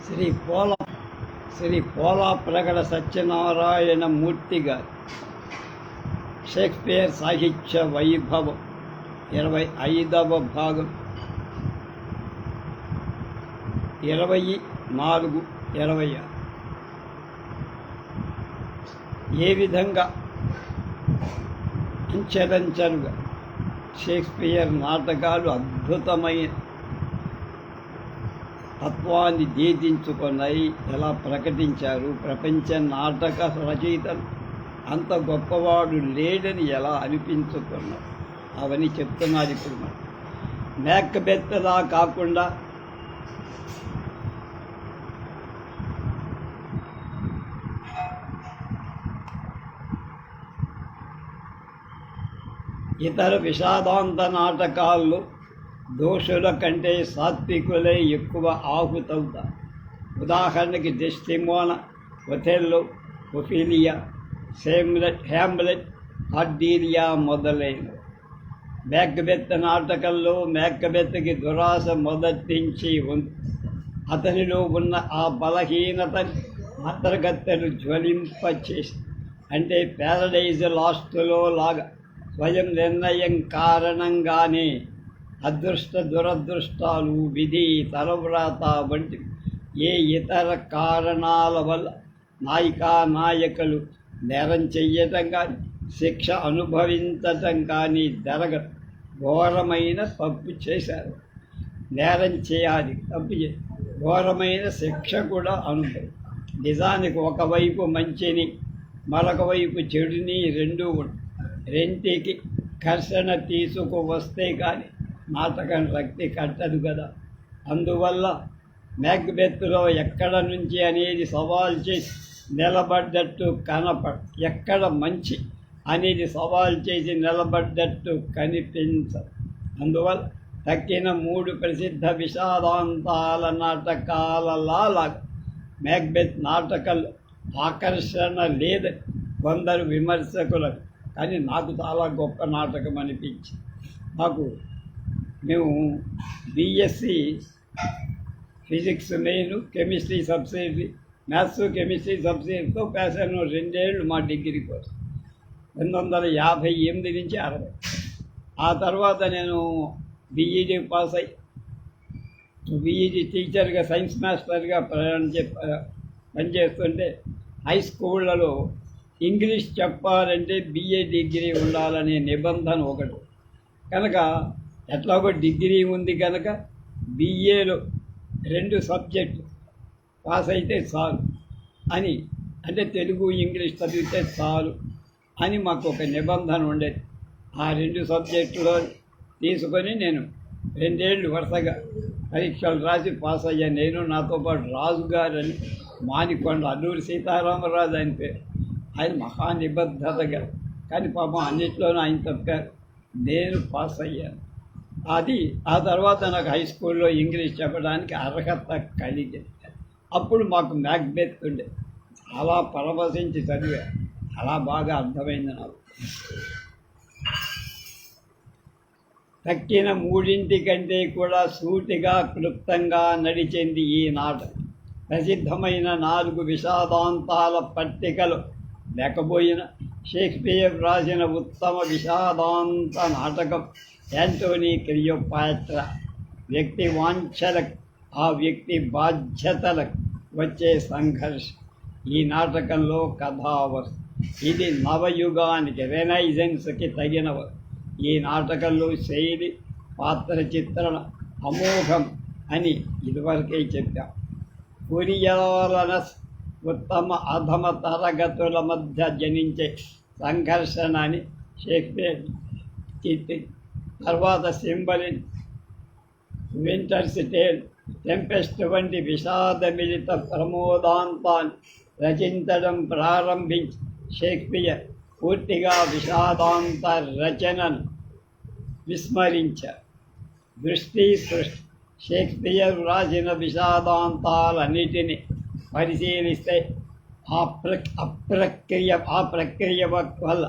శ్రీ పోల శ్రీ పోలా ప్రగడ సత్యనారాయణ మూర్తి గారు షేక్స్పియర్ సాహిత్య వైభవం 25వ భాగం 24-26 ఏ విధంగా అంచెలంచెలుగా షేక్స్పియర్ నాటకాలు అద్భుతమైన తత్వాన్ని ఛేదించుకున్నాయి, ఎలా ప్రకటించారు. ప్రపంచ నాటక రచయితలు అంత గొప్పవాడు లేడని ఎలా అనిపించుకున్నారు, అవన్నీ చెప్తున్నారు. ఇప్పుడు మనం మేకబెత్తలా కాకుండా ఇతర విషాదాంత నాటకాల్లో దోషుల కంటే సాత్వికులే ఎక్కువ ఆహుతవుతారు. ఉదాహరణకి డెస్టిమోనా, ఒథెల్లో, ఒఫీలియా, హ్యామ్లెట్, కార్డీలియా మొదలైనవి. మేకబెత్ నాటకంలో మేకబెత్కి దురాశ మొదటి నుంచి ఉంది. అతనిలో ఉన్న ఆ బలహీనతని అంతర్గతను జ్వలింపచేసి, అంటే ప్యారడైజ్ లాస్ట్లో లాగా స్వయం నిర్ణయం కారణంగానే అదృష్ట దురదృష్టాలు, విధి, తలవ్రాత వంటి ఏ ఇతర కారణాల వల్ల నాయకులు నేరం చెయ్యటం కానీ శిక్ష అనుభవించటం కానీ జరగదు. ఘోరమైన తప్పు చేశారు, నేరం చేయాలి, తప్పు ఘోరమైన శిక్ష కూడా అనుభవం. నిజానికి ఒకవైపు మంచిని మరొక వైపు చెడుని రెండూ రెంటికి ఘర్షణ తీసుకువస్తే కానీ నాటకం రక్తి కట్టదు కదా. అందువల్ల మేక్బెత్లో ఎక్కడ నుంచి అనేది సవాల్ చేసి నిలబడ్డట్టు ఎక్కడ మంచి అనేది సవాల్ చేసి నిలబడ్డట్టు కనిపించదు. అందువల్ల తక్కిన 3 ప్రసిద్ధ విషాదాంతాల నాటకాలలా మేక్బెత్ నాటకాల్లో ఆకర్షణ లేదు కొందరు విమర్శకులకు. కానీ నాకు చాలా గొప్ప నాటకం అనిపించింది. మేము BSc physics main, chemistry subsidy, maths chemistry సబ్సిడీతో పాస్ అయిన 2 ఏళ్ళు మా డిగ్రీ కోసం 1958 నుంచి 60. ఆ తర్వాత నేను బీఈడీ పాస్ అయ్యి బీఈడీ టీచర్గా, సైన్స్ మాస్టర్గా పనిచేస్తుంటే హై స్కూళ్ళలో ఇంగ్లీష్ చెప్పాలంటే బిఏ డిగ్రీ ఉండాలనే నిబంధన ఒకటి. కనుక ఎట్లాగో డిగ్రీ ఉంది కనుక బిఏలో 2 సబ్జెక్టు పాస్ అయితే చాలు అని, అంటే తెలుగు ఇంగ్లీష్ చదివితే చాలు అని మాకు ఒక నిబంధన ఉండేది. ఆ 2 సబ్జెక్టులో తీసుకొని నేను 2 ఏళ్ళు వరుసగా పరీక్షలు రాసి పాస్ అయ్యాను. నేను, నాతో పాటు రాజు గారని, మానికొండ, అల్లూరి సీతారామరాజు ఆయన పేరు. ఆయన మహానిబద్ధతగా, కానీ పాపం అన్నింటిలోనూ ఆయన తప్పారు, నేను పాస్ అయ్యాను. ఆ తర్వాత నాకు హై స్కూల్లో ఇంగ్లీష్ చెప్పడానికి అర్హత కలిగింది. అప్పుడు మాకు మేక్బెత్ ఉండే, చాలా పరవశించి చదివా, చాలా బాగా అర్థమైంది నాకు. తక్కిన 3 కంటే కూడా సూటిగా క్లుప్తంగా నడిచింది ఈ నాటకం. ప్రసిద్ధమైన 4 విషాదాంతాల పట్టికలు లేకపోయినా షేక్స్పియర్ రాసిన ఉత్తమ విషాదాంత నాటకం యాంటోనీ క్లియోపాట్రా. వ్యక్తి వాంఛలకు, ఆ వ్యక్తి బాధ్యతలకు వచ్చే సంఘర్షం ఈ నాటకంలో కథావస్తు. ఇది నవయుగానికి, రెనైజెన్స్కి తగినవరు. ఈ నాటకంలో శైలి, పాత్ర చిత్రణ అమోఘం అని ఇదివరకే చెప్పాం. కొరియాలనస్ ఉత్తమ అధమ తరగతుల మధ్య జనించే సంఘర్షణని షేక్స్పియర్ చిత్తి. తర్వాత సింబలిన్, వింటర్స్ టేల్, టెంపెస్ట్ వంటి విషాదమిళిత ప్రమోదాంతాన్ని రచించడం ప్రారంభించి షేక్స్పియర్ పూర్తిగా విషాదాంత రచనను విస్మరించారు. దృష్టి సృష్టి షేక్స్పియర్ రాసిన విషాదాంతాలన్నిటినీ పరిశీలిస్తే ఆ ప్రక్రియ వల్ల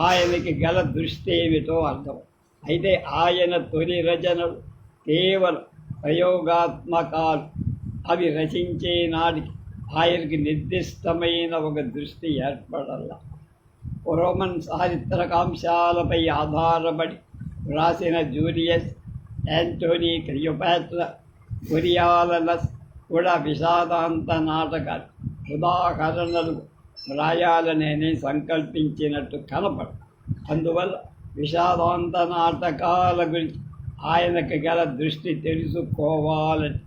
ఆయనకి గల దృష్టి ఏమిటో అర్థం. అయితే ఆయన తొలి రచనలు కేవలం ప్రయోగాత్మకాలు. అవి రచించే నాటికి ఆయనకి నిర్దిష్టమైన ఒక దృష్టి ఏర్పడాల. రోమన్ చారిత్రకాంశాలపై ఆధారపడి వ్రాసిన జూలియస్, యాంటోనీ, క్లియోపాట్రా, కొరియాలనస్ కూడా విషాదాంత నాటకాలు ఉదాహరణలు వ్రాయాలనే సంకల్పించినట్టు కనపడు. అందువల్ల విషాదాంత నాటకాల గురించి ఆయనకు గల దృష్టి తెలుసుకోవాలని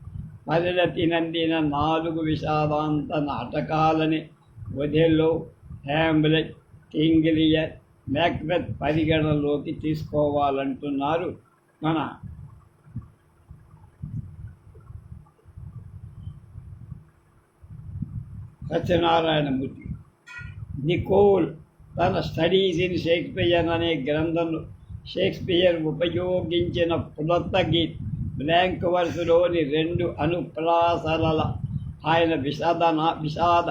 పరిణతి నందిన 4 విషాదాంత నాటకాలని Othello, Hamlet, King Lear, Macbeth పరిగణలోకి తీసుకోవాలంటున్నారు మన సత్యనారాయణమూర్తి. నికోల్ తన స్టడీస్ ఇన్ షేక్స్పియర్ అనే గ్రంథంలో షేక్స్పియర్ ఉపయోగించిన పులత్తగీత్, బ్లాంక్ వర్స్లోని 2 అనుప్రాసల ఆయన విషాద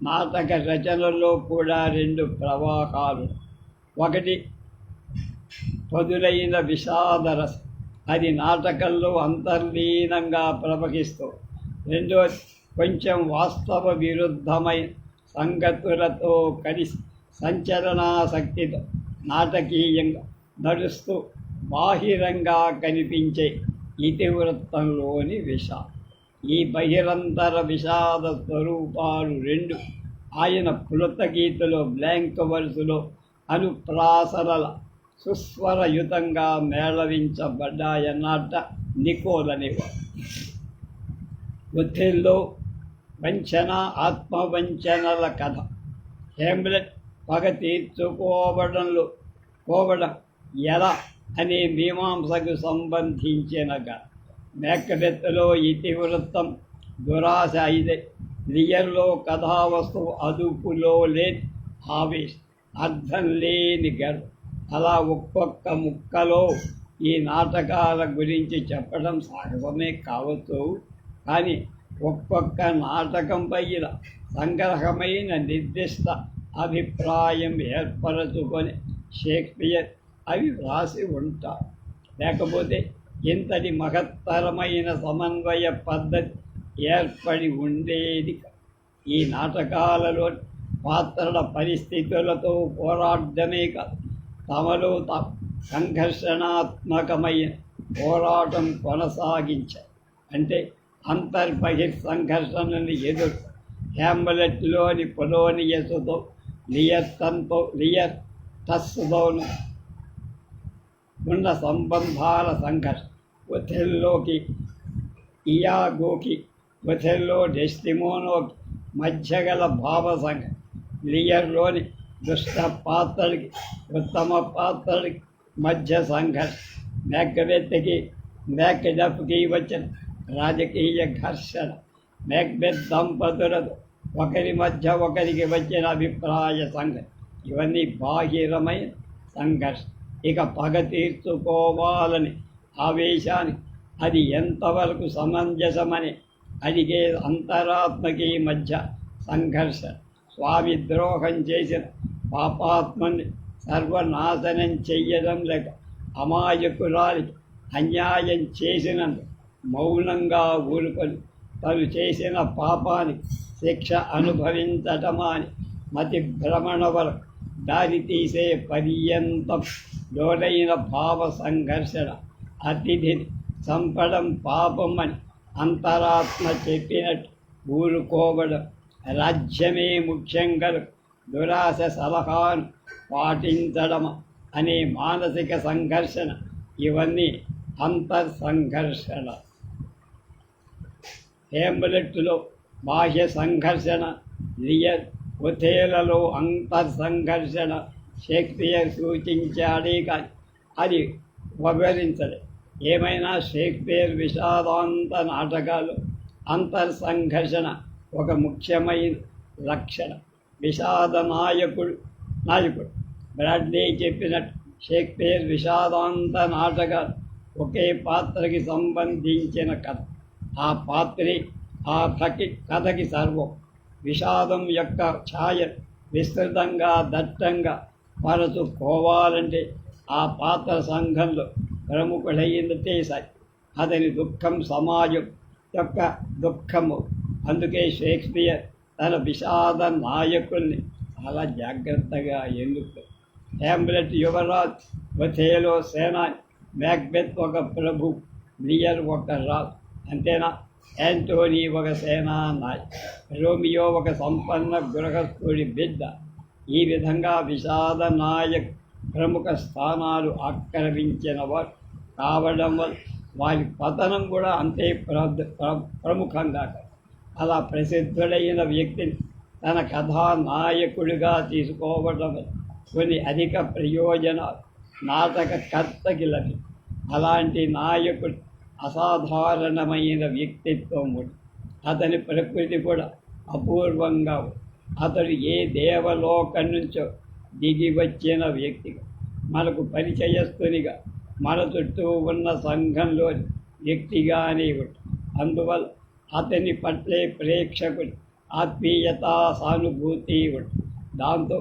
నాటక రచనల్లో కూడా 2 ప్రవాహాలు. ఒకటి పదులైన విషాదరసం, అది నాటకంలో అంతర్లీనంగా ప్రవహిస్తూ. రెండోది కొంచెం వాస్తవ విరుద్ధమైన సంగతులతో కలిసి సంచలనాశక్తితో నాటకీయంగా నడుస్తూ బాహిరంగా కనిపించే ఇతివృత్తంలోని విషాదం. ఈ బహిరంతర విషాద స్వరూపాలు 2 ఆయన పులతగీతలో, బ్లాంక్ వర్సులో అనుప్రాసల సుస్వరయుతంగా మేళవించబడ్డాయన్నట్ట నికోల్ అనేవారు. ఒథెల్లో వంచన, ఆత్మవంచనల కథ. హేమ్లెట్ పగ తీర్చుకోవడం ఎలా అనే మీమాంసకు సంబంధించిన కథ. మేకబెత్తులో ఇతివృత్తం దురాశ అయితే, లియర్లో కథావస్తువు అదుపులో లేని ఆవేశం, అర్థం లేని గర్వం. అలా ఒక్కొక్క ముక్కలో ఈ నాటకాల గురించి చెప్పడం సాహసమే కావచ్చు. కానీ ఒక్కొక్క నాటకంపై సంగ్రహమైన నిర్దిష్ట అభిప్రాయం ఏర్పరచుకొని షేక్స్పియర్ అవి వ్రాసి ఉంటారు. లేకపోతే ఇంతటి మహత్తరమైన సమన్వయ పద్ధతి ఏర్పడి ఉండేది. ఈ నాటకాలలో పాత్రల పరిస్థితులతో పోరాడమే కాదు, తమలో సంఘర్షణాత్మకమైన పోరాటం కొనసాగించారు. అంటే అంతర్బహిర్ సంఘర్షణను ఎదురు. హ్యామ్లెట్లోని పొలోనియస్తో, లియర్ టస్తోను ఉన్న సంబంధాల సంఘర్షణ, ఒథెల్లోకి ఇయాగోకి, ఒథెల్లో డెస్టిమోనోకి మధ్య గల భావ సంఘర్షణ, లియర్లోని దుష్ట పాత్రలకి ఉత్తమ పాత్రలకి మధ్య సంఘర్షణ, మేకబెత్కి మేకడఫ్కి వచ్చిన రాజకీయ ఘర్షణ, మేక్బెత్ దంపతులతో ఒకరి మధ్య ఒకరికి వచ్చిన అభిప్రాయ సంఘర్షణ, ఇవన్నీ బాహిరమైన సంఘర్షణ. ఇక పగ తీర్చుకోవాలని ఆవేశానికి అది ఎంతవరకు సమంజసమని అడిగే అంతరాత్మకి మధ్య సంఘర్షణ. స్వామి ద్రోహం చేసిన పాపాత్మని సర్వనాశనం చెయ్యడం లేక అమాయకురాలికి అన్యాయం చేసినందుకు మౌనంగా ఊరుకొని తను చేసిన పాపానికి శిక్ష అనుభవించటమా అని మతి భ్రమణ వరకు దారితీసే పర్యంతం లోనైన భావ సంఘర్షణ. అతిథిని చంపడం పాపం అని అంతరాత్మ చెప్పినట్టు ఊరుకోవడం, రాజ్యమే ముఖ్యంగా దురాశ సలహాను పాటించడం అనే మానసిక సంఘర్షణ, ఇవన్నీ అంతర్సంఘర్షణ. హేమ్లెట్లో బాహ్య సంఘర్షణ, లియర్, ఒథెల్లోలో అంతర్సంఘర్షణ షేక్స్పియర్ సూచించాడే కానీ అది వివరించలే. ఏమైనా షేక్స్పియర్ విషాదాంత నాటకాలు అంతర్సంఘర్షణ ఒక ముఖ్యమైన లక్షణం. విషాద నాయకుడు బ్రాడ్లీ చెప్పినట్టు షేక్స్పియర్ విషాదాంత నాటకాలు ఒకే పాత్రకి సంబంధించిన కథ. ఆ పాత్రే ఆ కథకి సర్వం. విషాదం యొక్క ఛాయ విస్తృతంగా దట్టంగా పరచుకోవాలంటే ఆ పాత్ర సంఘంలో ప్రముఖుడైనదే సరి. అతని దుఃఖం సమాజం యొక్క దుఃఖము. అందుకే షేక్స్పియర్ తన విషాద నాయకుల్ని చాలా జాగ్రత్తగా ఎన్నుకు. హ్యామ్లెట్ యువరాజ్, ఒథేలో సేనాని, మ్యాక్బెత్ ఒక ప్రభు, లియర్ ఒక రాజు. అంతేనా? యాంటోనీ ఒక సేనానాయక్, రోమియో ఒక సంపన్న గృహస్థుడి బిడ్డ. ఈ విధంగా విషాద నాయక్ ప్రముఖ స్థానాలు ఆక్రమించిన వారు కావడం వల్ల వారి పతనం కూడా అంతే ప్రముఖంగా. అలా ప్రసిద్ధుడైన వ్యక్తిని తన కథానాయకుడిగా తీసుకోవడం కొన్ని అధిక ప్రయోజనాలు నాటకకర్తకి లభి. అలాంటి నాయకుడు అసాధారణమైన వ్యక్తిత్వం ఉంది. అతని ప్రకృతి కూడా అపూర్వంగా ఉంది. అతడు ఏ దేవలోకం నుంచో దిగి వచ్చిన వ్యక్తిగా, మనకు పరిచయస్తునిగా, మన చుట్టూ ఉన్న సంఘంలోని వ్యక్తిగానే ఉంటుంది. అందువల్ల అతని పట్లే ప్రేక్షకుడు ఆత్మీయత, సానుభూతి ఉంటుంది. దాంతో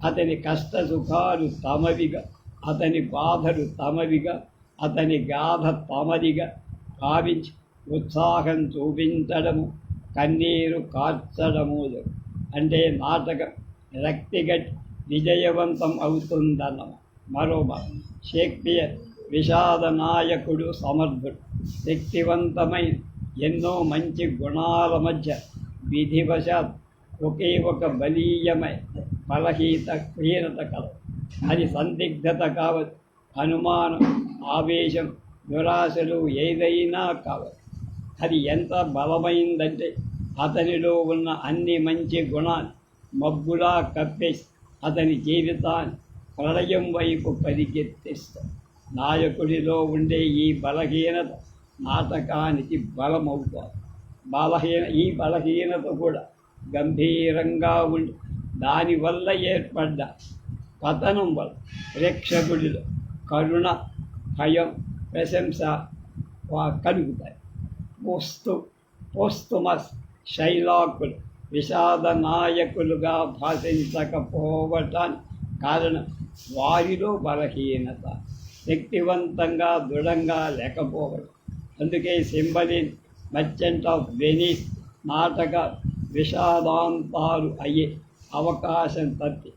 అతని కష్ట సుఖాలు తమవిగా, అతని బాధలు తమవిగా, అతని గాథ తమదిగా భావించి ఉత్సాహం చూపించడము, కన్నీరు కార్చడము. అంటే నాటకం రక్తిగట్టి విజయవంతం అవుతుందన్న మరోమాట. షేక్స్పియర్ విషాద నాయకుడు సమర్థుడు, శక్తివంతమైన ఎన్నో మంచి గుణాల మధ్య విధివశాత్ ఒకే ఒక బలీయమైన బలహీనత కలదు. అది సందిగ్ధత కావచ్చు, అనుమానం, ఆవేశం, దురాశలు ఏదైనా కావచ్చు. అది ఎంత బలమైందంటే అతనిలో ఉన్న అన్ని మంచి గుణాలు మబ్బులా కప్పేసి అతని జీవితాన్ని ప్రళయం వైపు పరిగెత్తిస్తాయి. నాయకుడిలో ఉండే ఈ బలహీనత నాటకానికి బలమవుతారు. ఈ బలహీనత కూడా గంభీరంగా ఉండి దానివల్ల ఏర్పడ్డ పతనం వల్ల ప్రేక్షకుడిలో కరుణ, భయం, ప్రశంస కలుగుతాయి. పోస్తుమస్ షైలాకులు విషాద నాయకులుగా భాషించకపోవటానికి కారణం వారిలో బలహీనత, శక్తివంతంగా దృఢంగా లేకపోవడం. అందుకే సింబలిన్, మర్చెంట్ ఆఫ్ వెనీస్ నాటక విషాదాంతాలు అయ్యే అవకాశం తప్పి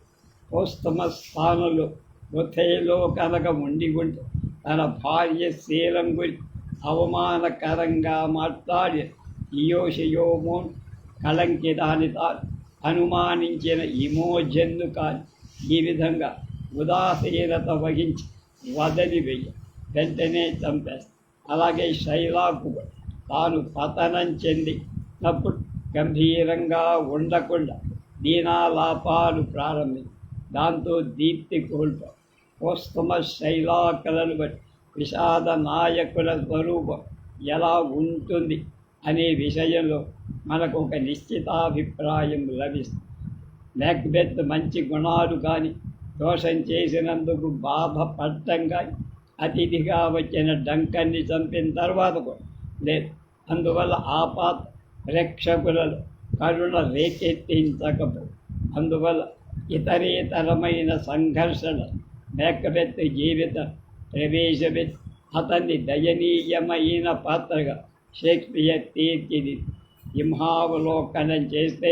పోస్తుమస్ స్థానంలో ఒథేలో కనుక ఉండి ఉంటే తన భార్య శీలం గురించి అవమానకరంగా మాట్లాడి ఇయోషియోమోన్ కళంకితాన్ని తాను అనుమానించిన ఇమోజన్ను కాని ఈ విధంగా ఉదాసీనత వహించి వదిలివేయ వెంటనే చంపేస్తాడు. అలాగే శైలాకు తాను పతనం చెందినప్పుడు గంభీరంగా ఉండకుండా దీనాలాపాలు ప్రారంభించి దాంతో దీప్తి కోల్పో. పోస్తుమస్ శైలాకలను బట్టి విషాద నాయకుల స్వరూపం ఎలా ఉంటుంది అనే విషయంలో మనకు ఒక నిశ్చితాభిప్రాయం లభిస్తుంది. మ్యాక్బెత్ మంచి గుణాలు కానీ, దోషం చేసినందుకు బాధపడటం కానీ, అతిథిగా వచ్చిన డంకన్ని చంపిన తర్వాత కూడా లేదు. అందువల్ల ఆ పాత్ర ప్రేక్షకులలో కరుణ రేకెత్తించకపో. అందువల్ల ఇతరేతరమైన సంఘర్షణ మ్యాక్బెత్ జీవిత ప్రవేశపెట్టి అతన్ని దయనీయమైన పాత్రగా షేక్స్పియర్ తీర్చిది. సింహావలోకనం చేస్తే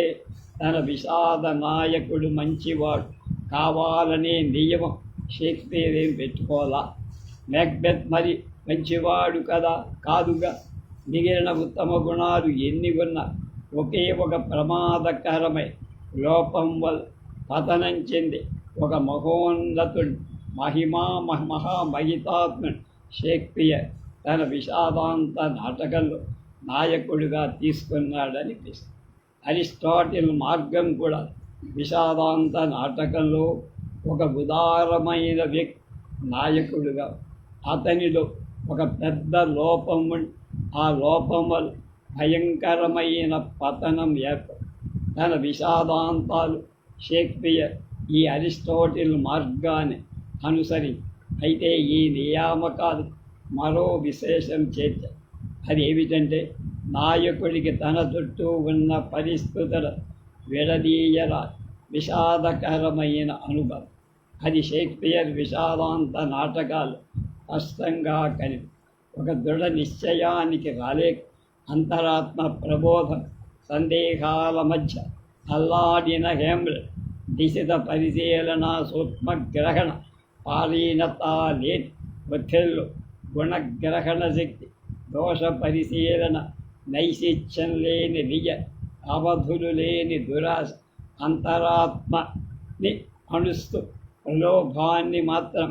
తన విషాద నాయకుడు మంచివాడు కావాలనే నియమం షేక్స్పియర్ ఏం పెట్టుకోవాలా. మ్యాక్బెత్ మరి మంచివాడు కదా కాదుగా. మిగిలిన ఉత్తమ గుణాలు ఎన్ని ఉన్నా ఒకే ఒక ప్రమాదకరమైన లోపం వల్ల పతనం చెంది ఒక మహోన్నతుడు, మహామహితాత్ముడు షేక్స్పియర్ తన విషాదాంత నాటకంలో నాయకుడిగా తీసుకున్నాడనిపిస్తుంది. అరిస్టాటిల్ మార్గం కూడా విషాదాంత నాటకంలో ఒక ఉదారమైన వ్యక్తి నాయకుడిగా, అతనిలో ఒక పెద్ద లోపం ఉండి ఆ లోపం వల్ల భయంకరమైన పతనం ఏర్పడి తన విషాదాంతాలు షేక్స్పియర్ ఈ అరిస్టాటిల్ మార్గాన్ని అనుసరించి. అయితే ఈ నియామకాలు మరో విశేషం చేర్చారు. అది ఏమిటంటే నాయకుడికి తన చుట్టూ ఉన్న పరిస్థితుల విడదీయల విషాదకరమైన అనుభవం. అది షేక్స్పియర్ విషాదాంత నాటకాలు స్పష్టంగా కలిపి ఒక దృఢ నిశ్చయానికి రాలేక అంతరాత్మ ప్రబోధం, సందేహాల మధ్య అల్లాడిన హేమ్లెట్, దిశిత పరిశీలన సూక్ష్మగ్రహణ, పాలీనత లేని ఒత్తిళ్ళు, గుణగ్రహణ శక్తి, దోష పరిశీలన, నైశిత్యం లేని నిజ, అవధులు లేని దురాశ, అంతరాత్మని అణుస్తూ ప్రలోభాన్ని మాత్రం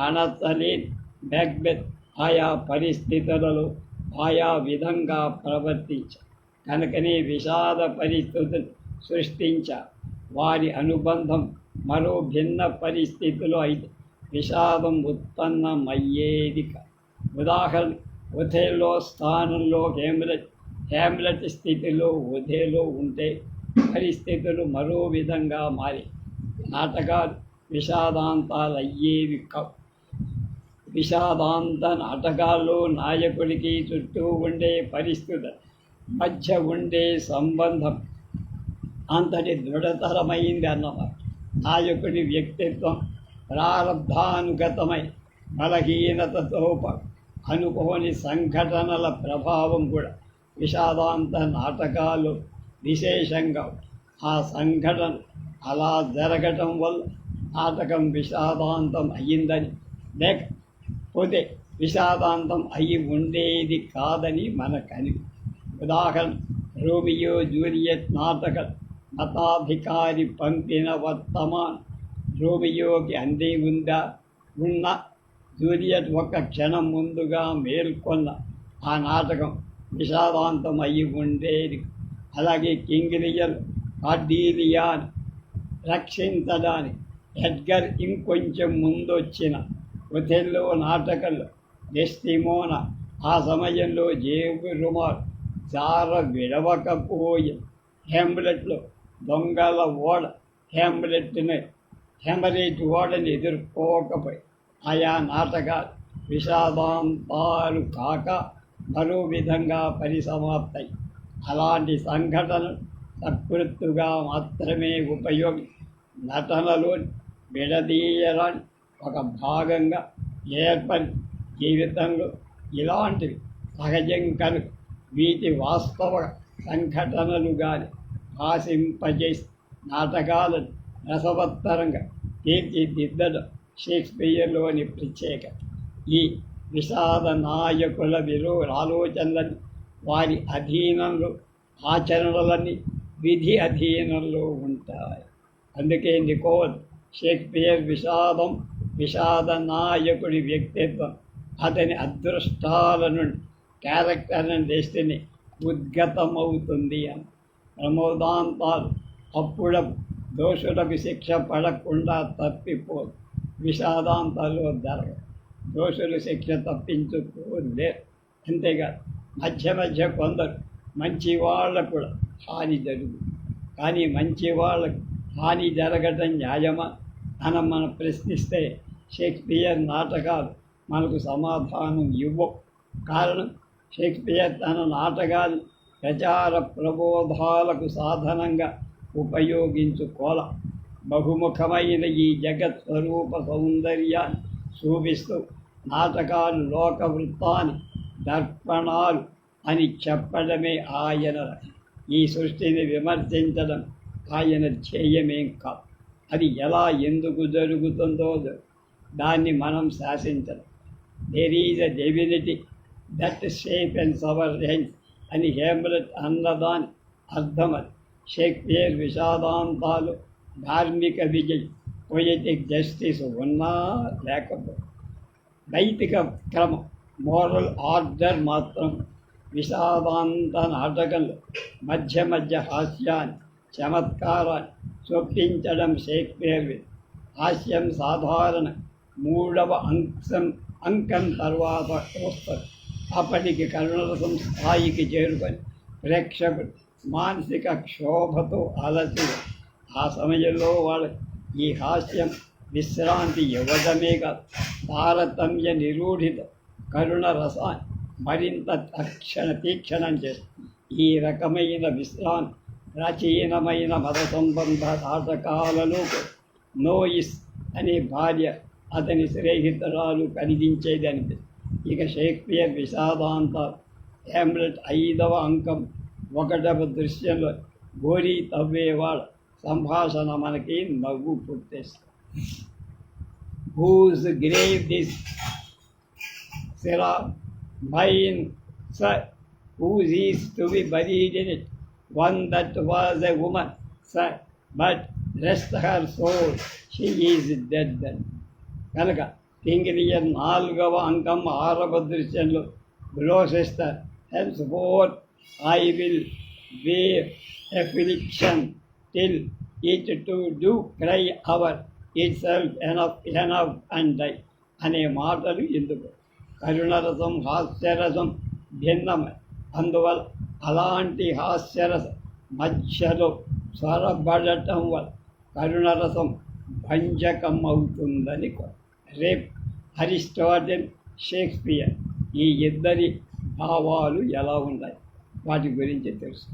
అణచలేని బ్యాక్బెత్ ఆయా పరిస్థితులలో ఆయా విధంగా ప్రవర్తించ కనుకనే విషాద పరిస్థితులు సృష్టించ వారి అనుబంధం మరో భిన్న పరిస్థితిలో అయితే విషాదం ఉత్పన్నమయ్యేది. ఉదాహరణ, ఒథెల్లో స్థానంలో హేమ్లెట్ స్థితిలో ఒథెల్లో ఉంటే పరిస్థితులు మరో విధంగా మారి నాటకాలు విషాదాంతాలు అయ్యేవి కావు. విషాదాంత నాటకాల్లో నాయకుడికి చుట్టూ ఉండే పరిస్థితుల మధ్య ఉండే సంబంధం అంతటి దృఢతరమైంది అన్నమాట. నాయకుడి వ్యక్తిత్వం ప్రారబ్ధానుగతమై బలహీనతతో అనుకోని సంఘటనల ప్రభావం కూడా విషాదాంత నాటకాలు విశేషంగా ఆ సంఘటన అలా జరగటం వల్ల నాటకం విషాదాంతం అయ్యిందని లేకపోతే విషాదాంతం అయి ఉండేది కాదని మనకని. ఉదాహరణ, రోమియో జూలియట్ నాటక మతాధికారి పంపిన వర్తమానం రోమియోకి అంది ఉన్న జూలియట్ ఒక క్షణం ముందుగా మేల్కొన్న ఆ నాటకం విషాదాంతం అయి ఉండేది. అలాగే కింగ్ లియర్ కార్డీలియాని రక్షించడానికి ఎడ్గర్ ఇంకొంచెం ముందొచ్చిన ఒథెల్లో నాటకంలో డెస్టిమోనా ఆ సమయంలో జేబు రుమాల్ జార విడవకపోయి హేమ్లెట్లో దొంగల ఓడ హెమరేజ్ ఓడని ఎదుర్కోకపోయి ఆయా నాటకాలు విషాదాంతాలు కాక మరో విధంగా పరిసమాప్తాయి. అలాంటి సంఘటనలు సకృత్తుగా మాత్రమే ఉపయోగి నటనలోని విడదీయరాని ఒక భాగంగా ఏర్పడి జీవితంలో ఇలాంటివి సహజం కనుక వీటి వాస్తవ సంఘటనలు కానీ ఆశింపజేసి నాటకాలను రసవత్తరంగా తీర్చిదిద్దడం షేక్స్పియర్లోని ప్రత్యేకత. ఈ విషాద నాయకుల ఆలోచనలని వారి అధీనంలో, ఆచరణలన్నీ విధి అధీనంలో ఉంటాయి. అందుకే నికోల్ షేక్స్పియర్ విషాద నాయకుడి వ్యక్తిత్వం అతని అదృష్టాల నుండి క్యారెక్టర్ అండ్ డెస్టినీ ఉద్గతమవుతుంది అని. ప్రమోదాంతాలు అప్పుడప్పుడు దోషులకు శిక్ష పడకుండా తప్పిపోదు. విషాదాంతాలు జరగదు. దోషులు శిక్ష తప్పించుకోలేరు. అంతేకాదు మధ్య మధ్య కొందరు మంచి వాళ్ళకు కూడా హాని జరుగుతుంది. కానీ మంచి వాళ్ళకు హాని జరగటం న్యాయమా అని మనం ప్రశ్నిస్తే షేక్స్పియర్ నాటకాలు మనకు సమాధానం ఇవ్వవు. కారణం, షేక్స్పియర్ తన నాటకాలు ప్రచార ప్రబోధాలకు సాధనంగా ఉపయోగించుకోల. బహుముఖమైన ఈ జగత్ స్వరూప సౌందర్యాన్ని చూపిస్తూ నాటకాలు లోక వృత్తాన్ని దర్పణాలు అని చెప్పడమే ఆయన. ఈ సృష్టిని విమర్శించడం ఆయన ధ్యేయమేం కాదు. అది ఎలా ఎందుకు జరుగుతుందో దాన్ని మనం శాసించడం. There is a divinity that shapes our ends అని హేమ్లెట్ అన్నదాని అర్థమది. షేక్స్పియర్ విషాదాంతాలు ధార్మిక విజయ్, పొయటిక్ జస్టిస్ ఉన్నా లేకపోతే నైతిక క్రమం, మోరల్ ఆర్డర్ మాత్రం విషాదాంత నాటకంలో మధ్య మధ్య హాస్యాన్ని, చమత్కారాన్ని చొప్పించడం షేక్స్పియర్. హాస్యం సాధారణ మూడవ అంకం తర్వాత వస్తుంది. అప్పటికి కరుణరసం స్థాయికి చేరుకొని ప్రేక్షకుడు మానసిక క్షోభతో అలసి ఆ సమయంలో వాళ్ళకి ఈ హాస్యం విశ్రాంతి ఇవ్వడమే కాదు, తారతమ్య నిరూఢిత కరుణ రసాన్ని మరింత తీక్షణం చేస్తుంది. ఈ రకమైన విశ్రాంతి ప్రాచీనమైన మత సంబంధ నాటకాలలో నోయిస్ అనే భార్య అతని స్నేహితురాలు కలిగించేది అనిపిస్తుంది. ఇక షేక్స్పియర్ విషాదాంతాలు హ్యామ్లెట్ 5వ అంకం 1వ దృశ్యంలో గోరీ తవ్వేవాళ్ళ సంభాషణ మనకి నవ్వు పుట్టేస్తుంది. Whose grave this Sirrah, mine, sir, whose is to be buried in it? One that was a woman, sir, but rest her soul, she is dead then. కనుక కింగ్లియర్ 4వ అంకం 6వ దృశ్యంలో Gloucester henceforth I will bear affliction till it to do cry our itself enough and die అనే మాటలు ఎందుకు? కరుణరసం హాస్యరసం భిన్నమే. అందువల్ల అలాంటి హాస్యరస మధ్యలో స్వరపడటం వల్ల కరుణరసం భంజకం అవుతుందని రేప్ అరిస్టాటిల్ షేక్స్పియర్ ఈ ఇద్దరి భావాలు ఎలా ఉన్నాయి వాటి గురించి తెలుసు.